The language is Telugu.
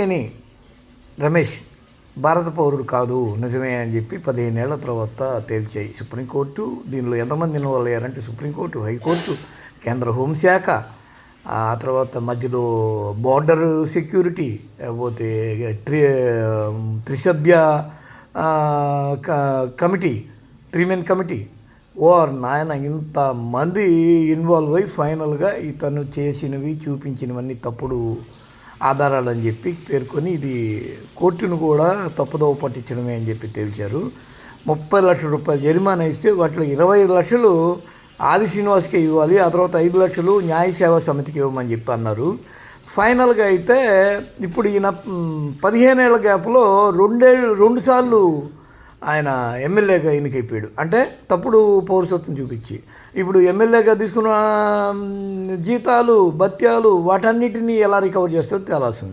అని రమేష్ భారత పౌరుడు కాదు నిజమే అని చెప్పి 15 ఏళ్ల తర్వాత తేల్చాయి సుప్రీంకోర్టు. దీనిలో ఎంతమంది ఇన్వాల్వ్ అయ్యారంటే సుప్రీంకోర్టు, హైకోర్టు, కేంద్ర హోంశాఖ, ఆ తర్వాత మధ్యలో బార్డర్ సెక్యూరిటీ, లేకపోతే త్రిసభ్య కమిటీ, 3 మెన్ కమిటీ. నాయన ఇంతమంది ఇన్వాల్వ్ అయ్యి ఫైనల్గా ఇతను చేసినవి చూపించినవన్నీ తప్పుడు ఆధారాలని చెప్పి పేర్కొని ఇది కోర్టును కూడా తప్పుదోవ పట్టించడమే అని చెప్పి తేల్చారు. 30 లక్షల రూపాయలు జరిమానా ఇస్తే వాటిలో 25 లక్షలు ఆది శ్రీనివాస్కే ఇవ్వాలి, ఆ తర్వాత 5 లక్షలు న్యాయ సేవా సమితికి ఇవ్వమని చెప్పి అన్నారు. ఫైనల్గా అయితే ఇప్పుడు ఈయన 15 ఏళ్ల గ్యాప్లో 2 సార్లు ఆయన ఎమ్మెల్యేగా ఎన్నికైపోయాడు. అంటే తప్పుడు పౌరసత్వం చూపించి ఇప్పుడు ఎమ్మెల్యేగా తీసుకున్న జీతాలు, భత్యాలు వాటన్నిటినీ ఎలా రికవర్ చేస్తారో తేలాల్సింది.